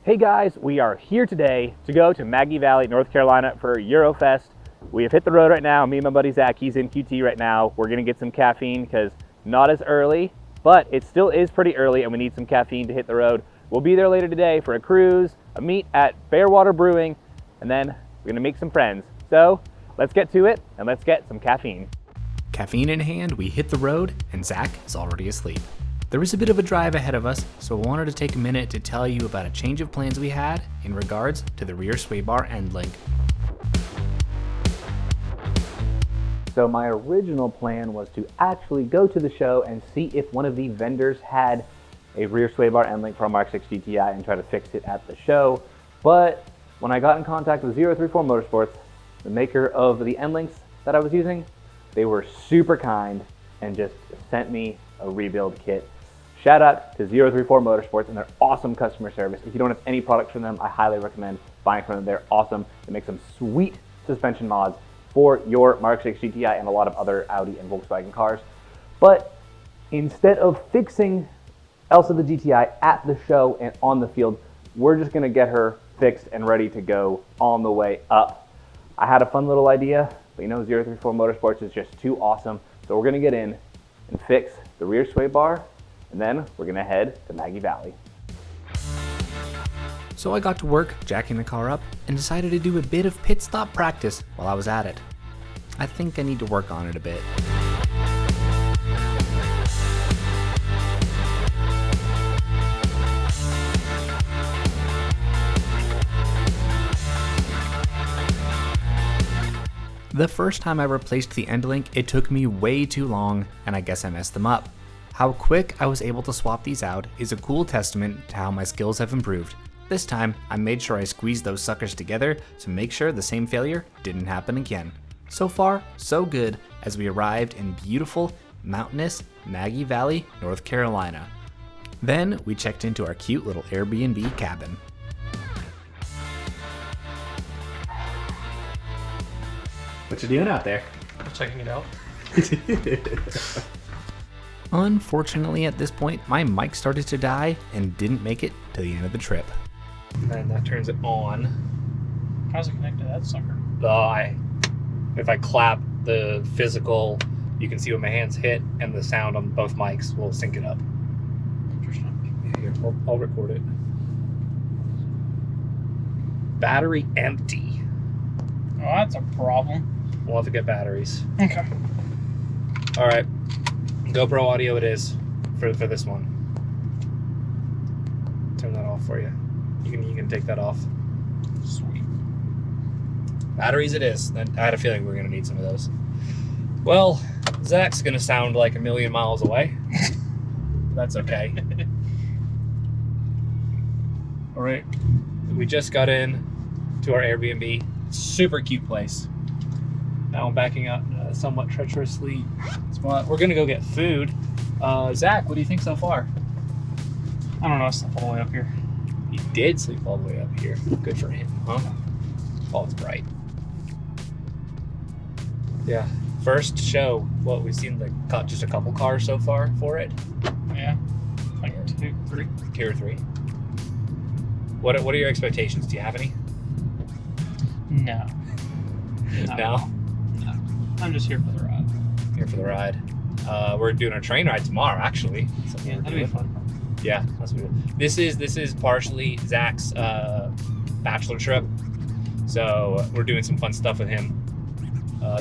Hey guys, we are here today to go to Maggie Valley, North Carolina for Eurofest. We have hit the road right now. Me and my buddy Zach, he's in QT right now. We're gonna get some caffeine because not as early, but it still is pretty early and we need some caffeine to hit the road. We'll be there later today for a cruise, a meet at Fairwater Brewing, and then we're gonna make some friends. So let's get to it and let's get some caffeine. Caffeine in hand, we hit the road and Zach is already asleep. There was a bit of a drive ahead of us, so I wanted to take a minute to tell you about a change of plans we had in regards to the rear sway bar end link. So my original plan was to actually go to the show and see if one of the vendors had a rear sway bar end link for a Mark 6 GTI and try to fix it at the show. But when I got in contact with 034 Motorsports, the maker of the end links that I was using, they were super kind and just sent me a rebuild kit. Shout out to 034 Motorsports and their awesome customer service. If you don't have any products from them, I highly recommend buying from them. They're awesome. They make some sweet suspension mods for your Mark 6 GTI and a lot of other Audi and Volkswagen cars. But instead of fixing Elsa the GTI at the show and on the field, we're just gonna get her fixed and ready to go on the way up. I had a fun little idea, but you know 034 Motorsports is just too awesome. So we're gonna get in and fix the rear sway bar, and then we're gonna head to Maggie Valley. So I got to work jacking the car up and decided to do a bit of pit stop practice while I was at it. I think I need to work on it a bit. The first time I replaced the end link, it took me way too long, and I guess I messed them up. How quick I was able to swap these out is a cool testament to how my skills have improved. This time, I made sure I squeezed those suckers together to make sure the same failure didn't happen again. So far, so good, as we arrived in beautiful, mountainous Maggie Valley, North Carolina. Then, we checked into our cute little Airbnb cabin. What you doing out there? I'm checking it out. Unfortunately, at this point, my mic started to die and didn't make it to the end of the trip. And that turns it on. How's it connected to that sucker? If I clap the physical, you can see when my hands hit, and the sound on both mics will sync it up. Interesting. Here, I'll record it. Battery empty. Oh, that's a problem. We'll have to get batteries. Okay. All right, GoPro audio it is for this one. Turn that off for you. You can take that off. Sweet. Batteries it is. I had a feeling we were gonna need some of those. Well, Zach's gonna sound like a million miles away. That's okay. All right, we just got in to our Airbnb. Super cute place. Now I'm backing up somewhat treacherously spot. We're gonna go get food. Zach, what do you think so far? I don't know, I slept all the way up here. He did sleep all the way up here. Good for him, huh? Oh, it's bright. Yeah, first show. What we've seen just a couple cars so far for it. Yeah, like 2, 3. 2 or 3. What are your expectations? Do you have any? No. No. I'm just here for the ride. Here for the ride. We're doing a train ride tomorrow, actually. Yeah, that'd be fun. Yeah, that's what this is partially Zach's bachelor trip, so we're doing some fun stuff with him.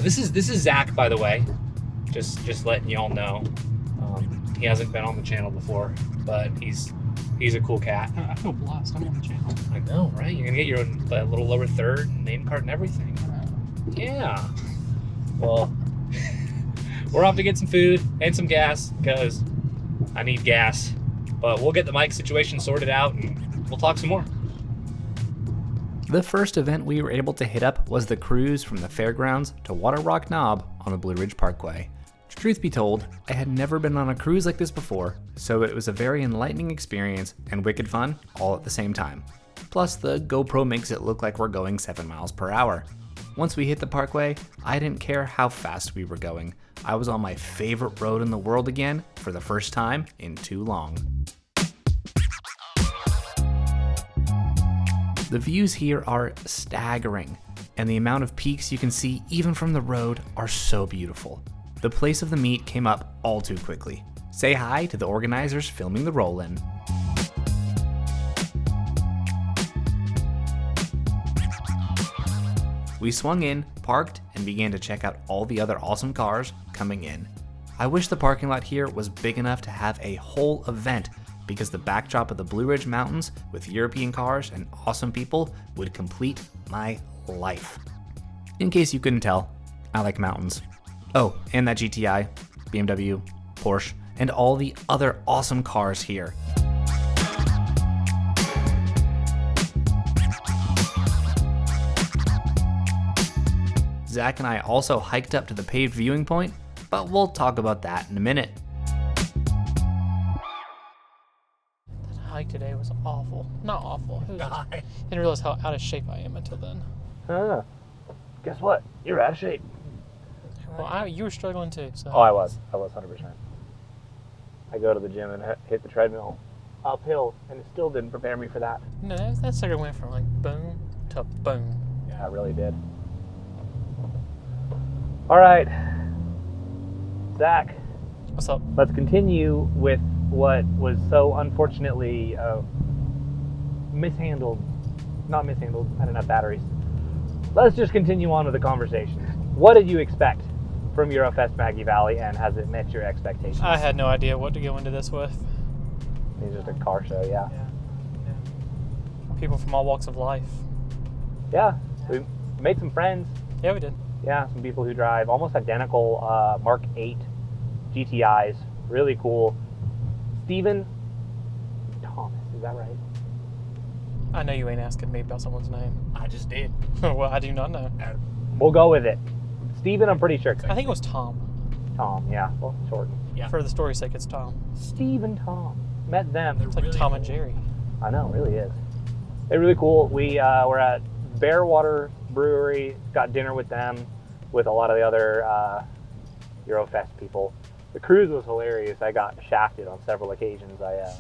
This is Zach, by the way. Just letting y'all know. He hasn't been on the channel before, but he's a cool cat. I feel blessed. I'm on the channel. I know, right? You're gonna get your own little lower third name card and everything. Yeah. Well, we're off to get some food and some gas because I need gas. But we'll get the mic situation sorted out and we'll talk some more. The first event we were able to hit up was the cruise from the fairgrounds to Water Rock Knob on the Blue Ridge Parkway. Truth be told, I had never been on a cruise like this before, so it was a very enlightening experience and wicked fun all at the same time. Plus, the GoPro makes it look like we're going 7 miles per hour. Once we hit the parkway, I didn't care how fast we were going. I was on my favorite road in the world again for the first time in too long. The views here are staggering, and the amount of peaks you can see even from the road are so beautiful. The place of the meet came up all too quickly. Say hi to the organizers filming the roll-in. We swung in, parked, and began to check out all the other awesome cars coming in. I wish the parking lot here was big enough to have a whole event, because the backdrop of the Blue Ridge Mountains with European cars and awesome people would complete my life. In case you couldn't tell, I like mountains. Oh, and that GTI, BMW, Porsche, and all the other awesome cars here. Zach and I also hiked up to the paved viewing point, but we'll talk about that in a minute. That hike today was awful. Not awful. It was just, I didn't realize how out of shape I am until then. Guess what? You're out of shape. Well, you were struggling too. So. Oh, I was 100%. I go to the gym and hit the treadmill uphill, and it still didn't prepare me for that. No, that sucker went from like boom to boom. Yeah, it really did. All right, Zach. What's up? Let's continue with what was so unfortunately mishandled. Not mishandled, I didn't have batteries. Let's just continue on with the conversation. What did you expect from Eurofest Maggie Valley, and has it met your expectations? I had no idea what to go into this with. It's just a car show, yeah. People from all walks of life. Yeah, we made some friends. Yeah, we did. Yeah, some people who drive almost identical Mark 8 GTIs. Really cool. Steven Thomas, is that right? I know you ain't asking me about someone's name. I just did. Well, I do not know. We'll go with it. Steven, I'm pretty sure. I think it was Tom. Tom, yeah. Well, shortened. Yeah. For the story's sake, it's Tom. Steve and Tom. Met them. It's like really Tom cool. and Jerry. I know, it really is. They're really cool. We were at Bearwater Brewery, got dinner with them, with a lot of the other Eurofest people. The cruise was hilarious. I got shafted on several occasions. The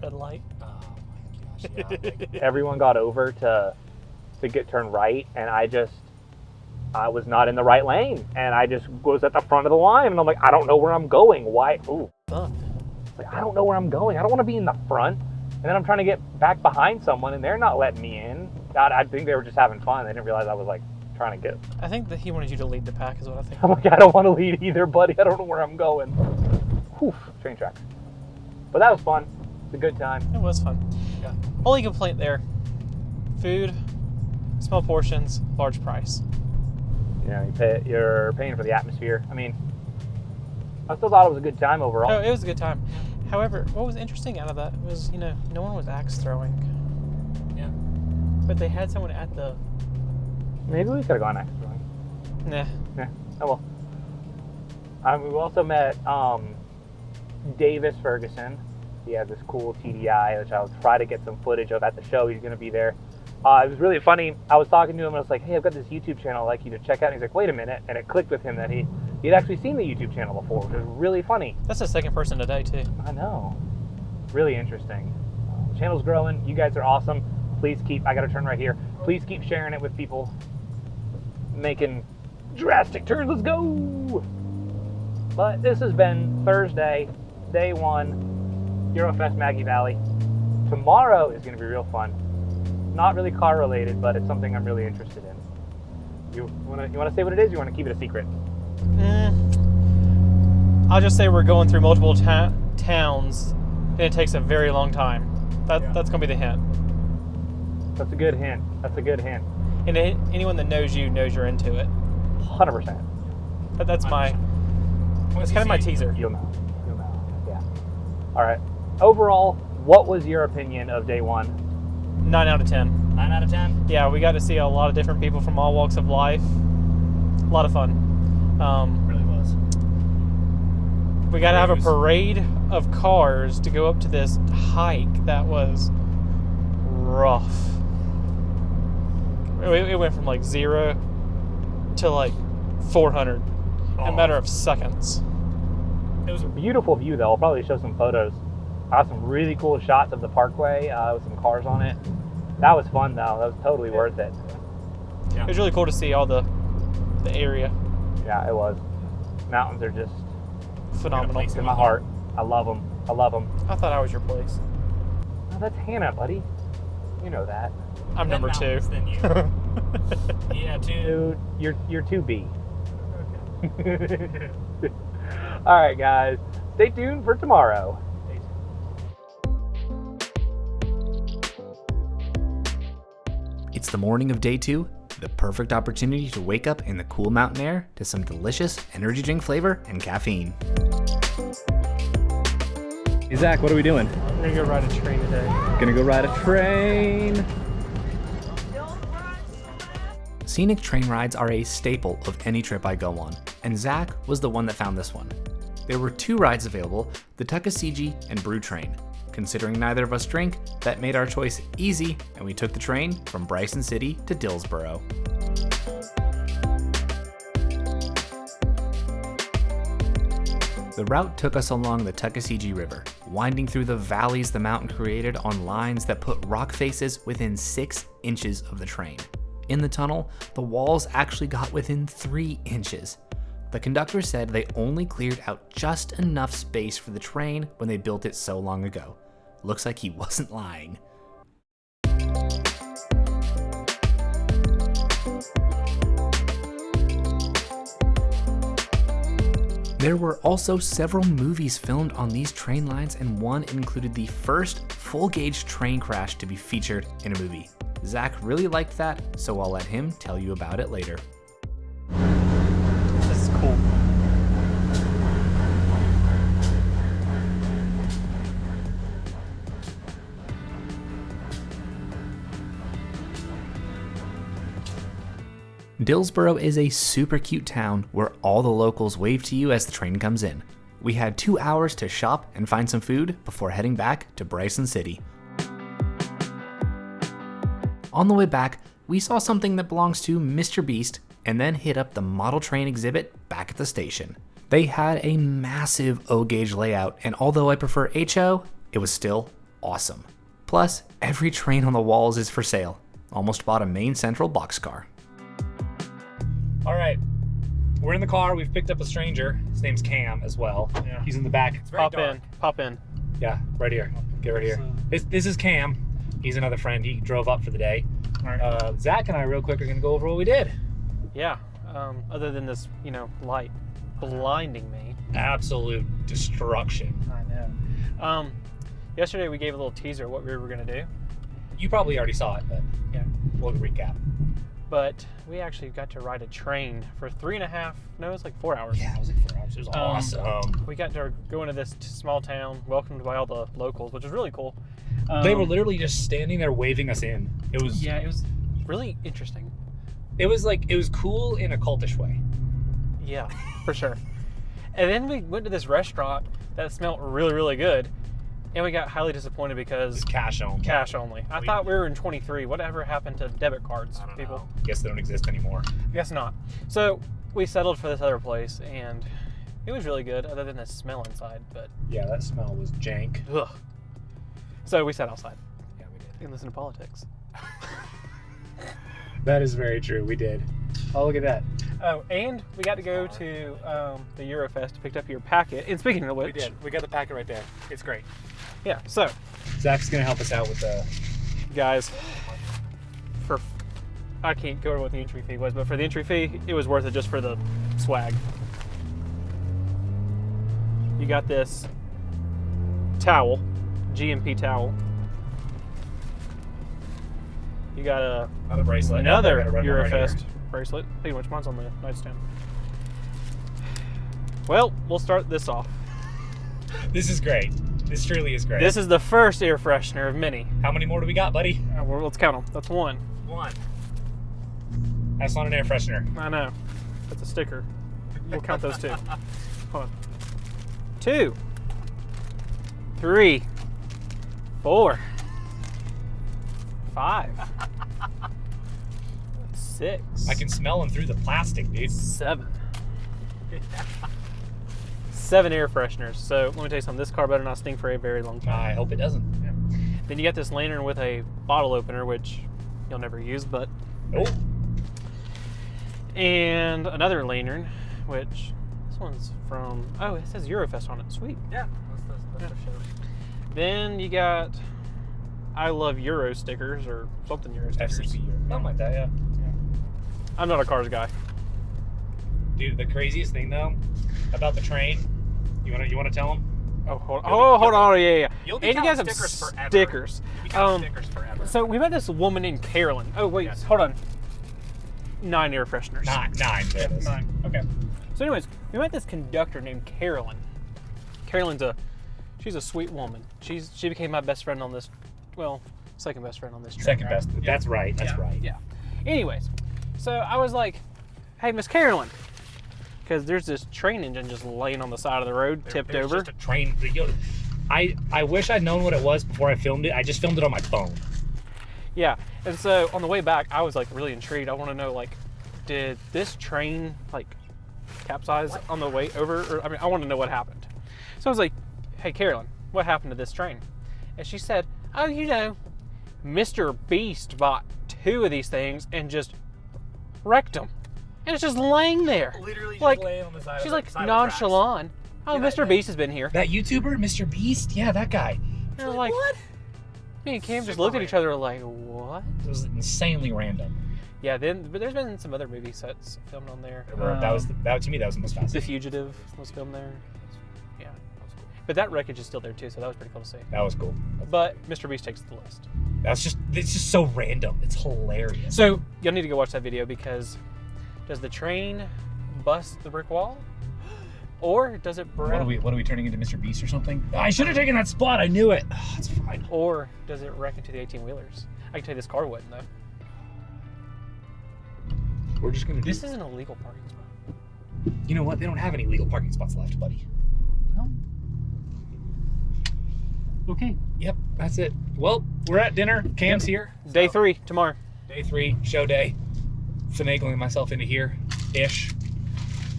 red light. Oh my gosh, yeah. Everyone got over to get turn right, and I was not in the right lane, and I just was at the front of the line, and I'm like, I don't know where I'm going. Why? Ooh. Fuck. Like, I don't know where I'm going. I don't want to be in the front. And then I'm trying to get back behind someone, and they're not letting me in. God, I think they were just having fun. They didn't realize I was like trying to get. I think that he wanted you to lead the pack is what I think. I'm like, I don't want to lead either, buddy. I don't know where I'm going. Whew, train tracks. But that was fun. It's a good time. It was fun. Yeah. Only complaint there. Food, small portions, large price. You know, you're paying for the atmosphere. I mean, I still thought it was a good time overall. Oh, it was a good time. However, what was interesting out of that was, no one was axe throwing. Yeah. But they had someone at the... Maybe we could have gone next one. Nah. Yeah. Oh well. We also met Davis Ferguson. He had this cool TDI, which I'll try to get some footage of at the show. He's going to be there. It was really funny. I was talking to him and I was like, hey, I've got this YouTube channel I'd like you to check out. And he's like, wait a minute. And it clicked with him that he'd actually seen the YouTube channel before, which was really funny. That's the second person today, too. I know. Really interesting. The channel's growing. You guys are awesome. Please I got to turn right here. Please keep sharing it with people. Making drastic turns. Let's go. But this has been Thursday, day 1, Eurofest Maggie Valley. Tomorrow is going to be real fun. Not really car related, but it's something I'm really interested in. You want to say what it is? Or you want to keep it a secret? I'll just say we're going through multiple towns, and it takes a very long time. That's going to be the hint. That's a good hint. And anyone that knows you knows you're into it. 100%. But that's kind of my teaser. You'll know. Yeah. All right. Overall, what was your opinion of day 1? 9 out of 10. 9 out of 10? Yeah, we got to see a lot of different people from all walks of life. A lot of fun. Really was. We got to have a parade of cars to go up to this hike that was rough. It went from like 0 to like 400 in a matter of seconds. It was a beautiful view, though. I'll probably show some photos. I have some really cool shots of the parkway with some cars on it. That was fun though. That was totally worth it. It was really cool to see all the area. Yeah, it was. Mountains are just Phenomenal. in my heart. I love them. I love them. I thought I was your place. Oh, that's Hannah, buddy. You know that. I'm number 2. Than you. Yeah, Dude, you're 2B. All right, guys. Stay tuned for tomorrow. It's the morning of day 2, the perfect opportunity to wake up in the cool mountain air to some delicious energy drink flavor and caffeine. Hey, Zach, what are we doing? I'm gonna go ride a train today. Gonna go ride a train. Scenic train rides are a staple of any trip I go on, and Zach was the one that found this one. There were 2 rides available, the Tuckasegee and Brew Train. Considering neither of us drink, that made our choice easy, and we took the train from Bryson City to Dillsboro. The route took us along the Tuckasegee River, winding through the valleys the mountain created on lines that put rock faces within 6 inches of the train. In the tunnel, the walls actually got within 3 inches. The conductor said they only cleared out just enough space for the train when they built it so long ago. Looks like he wasn't lying. There were also several movies filmed on these train lines, and one included the first full-gauge train crash to be featured in a movie. Zach really liked that, so I'll let him tell you about it later. This is cool. Dillsboro is a super cute town where all the locals wave to you as the train comes in. We had 2 hours to shop and find some food before heading back to Bryson City. On the way back, we saw something that belongs to Mr. Beast and then hit up the model train exhibit back at the station. They had a massive O-gauge layout, and although I prefer HO, it was still awesome. Plus, every train on the walls is for sale. Almost bought a Main Central boxcar. All right, we're in the car. We've picked up a stranger. His name's Cam as well. Yeah. He's in the back. Pop in. Yeah, right here. Get right here. This is Cam. He's another friend. He drove up for the day. All right. Zach and I real quick are gonna go over what we did. Yeah. Other than this, light blinding me. Absolute destruction. I know. Yesterday we gave a little teaser of what we were gonna do, You probably already saw it, but Yeah. we'll recap. but we actually got to ride a train for 3.5. No, it was like 4 hours. Yeah, it was like 4 hours. It was awesome. We got to go into this small town, welcomed by all the locals, which was really cool. They were literally just standing there waving us in. It was Yeah, it was really interesting. It was cool in a cultish way. Yeah, for sure. And then we went to this restaurant that smelled really, really good, and we got highly disappointed because It's cash only. cash only. I thought we were in 23. Whatever happened to debit cards, I don't people? know. Guess they don't exist anymore. Guess not. So we settled for this other place, and it was really good, other than the smell inside. But Yeah, that smell was jank. ugh. So we sat outside Yeah, we did. and listened to politics. That is very true. We did. Oh, look at that. Oh, and we got to go to the Eurofest, picked up your packet. And speaking of which, We got the packet right there. It's great. yeah. So Zach's gonna help us out with the. guys, I can't go over what the entry fee was, but for the entry fee, it was worth it just for the swag. You got this towel, GMP towel. You got Another bracelet. another I got a red one right Eurofest here. bracelet. Hey, which one's on the nightstand? Well, we'll start this off. This is great. This truly is great. This is the first air freshener of many. How many more do we got, buddy? Well, let's count them. That's one. One. That's not an air freshener. I know. That's a sticker. We'll count those two. Hold on. 2, 3, 4, 5, 6. I can smell them through the plastic, dude. 7. 7 air fresheners. So let me tell you something. This car better not stink for a very long time. I hope it doesn't. Then you got this lantern with a bottle opener, which you'll never use, but... Oh. And another lantern, which this one's from... Oh, it says Eurofest on it. Sweet. Yeah, that's the show. Then you got I Love Euro stickers or something Euro stickers. FCP or something like that, yeah. I'm not a cars guy. Dude, the craziest thing though about the train, you wanna tell them? Oh, hold on. Yeah. You'll be And you guys counting have stickers forever. stickers. You got stickers forever. So we met this woman named Carolyn. Oh, wait, Yes. hold on. 9 air fresheners. Nine. There it is. 9. Okay. So anyways, we met this conductor named Carolyn. She's a sweet woman. She became my best friend on this, well, second best friend on this train. Second right? best. That's right. That's right. Yeah. Anyways, so I was like, hey, Miss Carolyn. Because there's this train engine just laying on the side of the road, tipped There's over. just a train. I wish I'd known what it was before I filmed it. I just filmed it on my phone. Yeah. And so on the way back, I was like really intrigued. I want to know, like, did this train like capsize on the way over? Or, I mean, I want to know what happened. So I was like, hey, Carolyn, what happened to this train? And she said, oh, you know, Mr. Beast bought 2 of these things and just wrecked them. And it's just laying there. Literally just like, laying on the side she's of the like side of the nonchalant. Oh, Yeah, Mr. Beast has been here. That YouTuber, Mr. Beast, yeah, that guy. And we're like, what? me and Cam just Super looked at each other like, what? It was insanely random. Yeah, but there's been some other movie sets filmed on there. That to me that was the most The fascinating. Fugitive was filmed there. Yeah. But that wreckage is still there too, so that was pretty cool to see. That was cool. But Mr. Beast takes the list. It's just so random. It's hilarious. So you'll need to go watch that video because does the train bust the brick wall? Or does it break? What are we turning into, Mr. Beast or something? I should have taken that spot. I knew it. Oh, it's fine. Or does it wreck into the 18-wheelers? I can tell you this car wouldn't though. We're just gonna. This isn't a legal parking spot. You know what? They don't have any legal parking spots left, buddy. Well, okay. Yep, that's it. Well, we're at dinner. Cam's here. Day 3 tomorrow. Day 3, show day. Finagling myself into here, ish.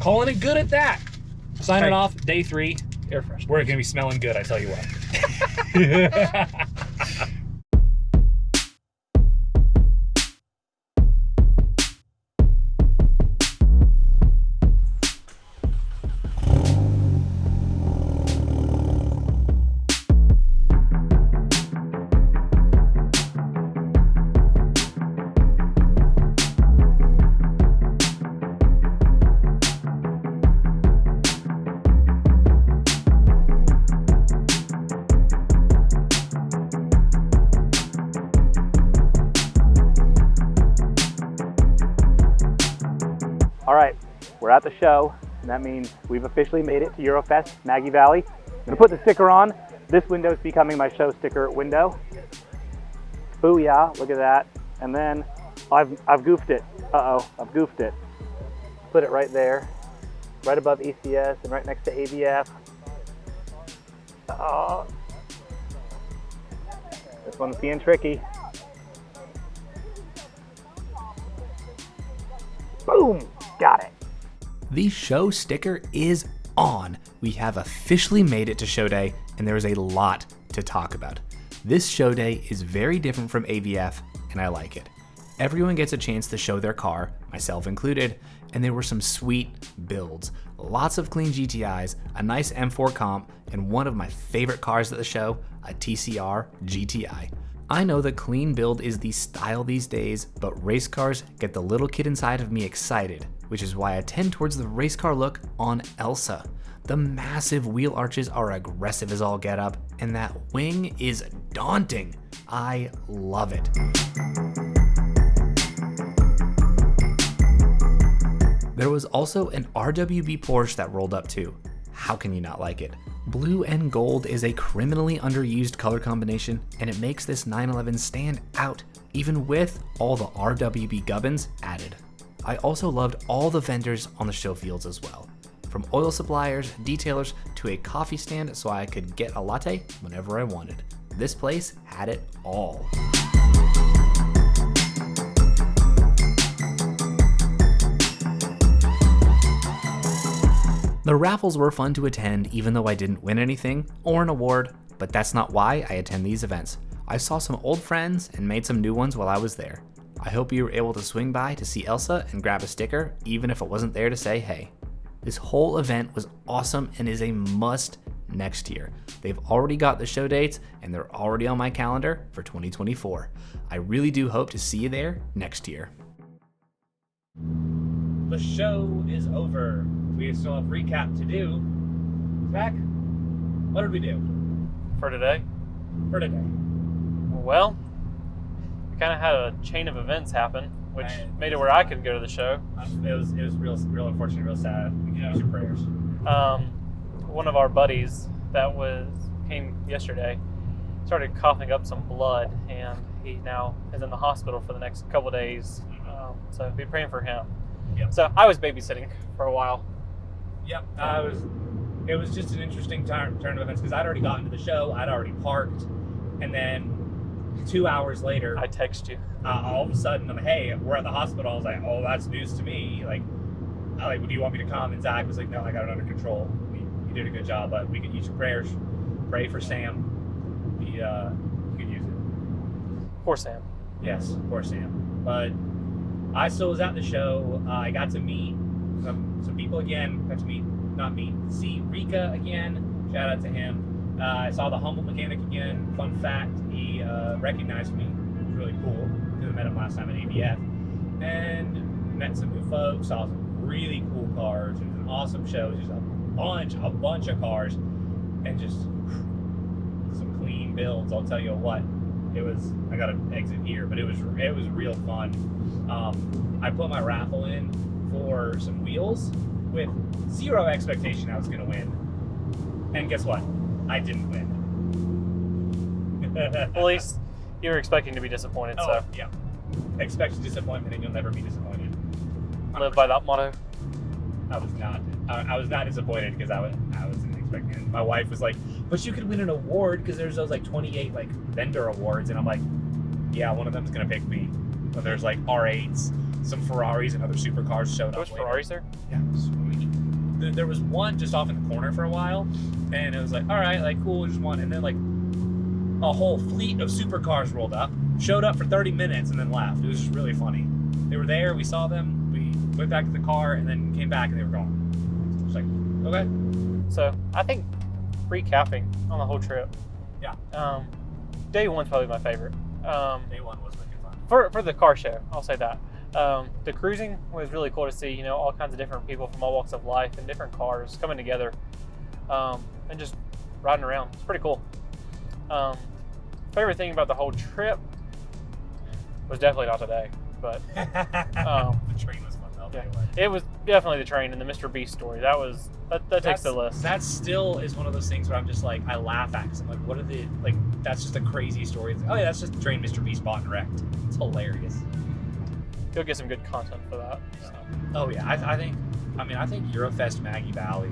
Calling it good at that. Signing Hey. off. Day 3. Air fresh. We're gonna be smelling good. I tell you what. All right, we're at the show, and that means we've officially made it to Eurofest Maggie Valley. I'm gonna put the sticker on. This window is becoming my show sticker window. Booyah, look at that. And then I've goofed it. Uh-oh, I've goofed it. Put it right there, right above ECS and right next to AVF. Oh, this one's being tricky. Boom, got it. The show sticker is on. We have officially made it to show day, and there is a lot to talk about. This show day is very different from AVF, and I like it. Everyone gets a chance to show their car, myself included, and there were some sweet builds. Lots of clean GTIs, a nice M4 comp, and one of my favorite cars at the show, a TCR GTI. I know the clean build is the style these days, but race cars get the little kid inside of me excited, which is why I tend towards the race car look on Elsa. The massive wheel arches are aggressive as all get up, and that wing is daunting. I love it. There was also an RWB Porsche that rolled up too. How can you not like it? Blue and gold is a criminally underused color combination, and it makes this 911 stand out, even with all the RWB gubbins added. I also loved all the vendors on the show fields as well. From oil suppliers, detailers, to a coffee stand so I could get a latte whenever I wanted. This place had it all. The raffles were fun to attend even though I didn't win anything or an award, but that's not why I attend these events. I saw some old friends and made some new ones while I was there. I hope you were able to swing by to see Elsa and grab a sticker, even if it wasn't there to say hey. This whole event was awesome and is a must next year. They've already got the show dates and they're already on my calendar for 2024. I really do hope to see you there next year. The show is over. We still have recap to do. Zach, what did we do For today? for today? Well, we kind of had a chain of events happen, which And- made it where I could go to the show. It was real unfortunate, real sad. We can use your prayers. One of our buddies that came yesterday started coughing up some blood, and he now is in the hospital for the next couple of days. So be praying for him. Yep. So I was babysitting for a while. Yep. It was just an interesting turn of events because I'd already gotten to the show, I'd already parked, and then 2 hours later, I text you. all of a sudden, I'm like, hey, we're at the hospital. I was like, oh, that's news to me. Like, do you want me to come? And Zach was like, no, I got it under control. You did a good job, but we could use your prayers. Pray for Sam. You could use it. Poor Sam. Yes, poor Sam. But I still was at the show. I got to meet some people again. See Rika again. Shout out to him. I saw the Humble Mechanic again. Fun fact, he recognized me. It was really cool because I met him last time at AVF. And met some new folks, saw some really cool cars. It was an awesome show. It was just a bunch of cars and just some clean builds. I'll tell you what. I got to exit here, but it was real fun. I put my raffle in for some wheels with zero expectation I was going to win. And guess what? I didn't win. At least you were expecting to be disappointed, Oh, so yeah. Expect disappointment and you'll never be disappointed. live by that motto. I was not disappointed because I wasn't expecting it. My wife was like, but you could win an award because there's those like 28 like vendor awards, and I'm like, yeah, one of them's gonna pick me. But there's like R8s, some Ferraris, and other supercars showed There up. was Ferraris there? Yeah, sweet. There was one just off in the corner for a while, and it was like, all right, like cool, just one, and then like a whole fleet of supercars rolled up, showed up for 30 minutes, and then left. It was just really funny. They were there, we saw them, we went back to the car, and then came back, and they were gone. It was like, okay. So I think recapping on the whole trip. Yeah. Day one's probably my favorite. Day one was wicked fun. For the car show, I'll say that. The cruising was really cool to see, all kinds of different people from all walks of life and different cars coming together and just riding around. It's pretty cool. Favorite thing about the whole trip was definitely not today, but The train was fun though. yeah, Anyway. it was definitely the train and the Mr. Beast story. That takes the list. That still is one of those things where I'm just like, I laugh at because I'm like, what are the, like, that's just a crazy story. It's like, oh yeah, that's just the train Mr. Beast bought and wrecked. It's hilarious. You'll get some good content for that. So. Oh yeah, I think Eurofest Maggie Valley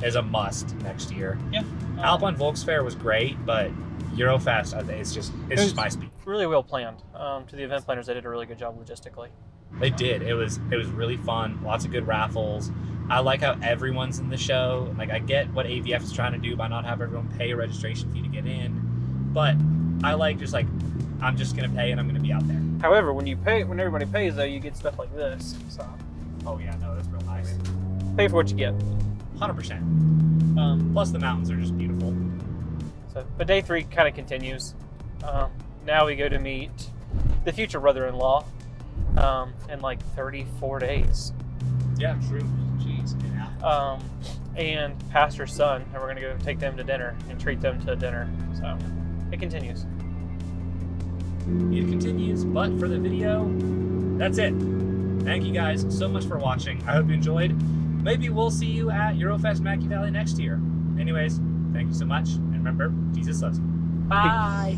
is a must next year. Yeah. Alpine Volks Fair was great, but Eurofest, it's just my speed. Really well planned. To the event planners, they did a really good job logistically. They did. It was really fun. Lots of good raffles. I like how everyone's in the show. Like, I get what AVF is trying to do by not having everyone pay a registration fee to get in, but I like just like, I'm just gonna pay and I'm gonna be out there. However, when everybody pays, though, you get stuff like this. So Oh yeah, no, that's real nice. pay for what you get. 100%. Plus the mountains are just beautiful. But day three kind of continues. Now we go to meet the future brother-in-law in like 34 days. Yeah, true. Jeez. Yeah. And pastor's son, and we're gonna go take them to dinner and treat them to dinner. So it continues. It continues, but for the video, that's it. Thank you guys so much for watching. I hope you enjoyed. Maybe we'll see you at Eurofest Maggie Valley next year. Anyways, thank you so much, and remember, Jesus loves you. Bye.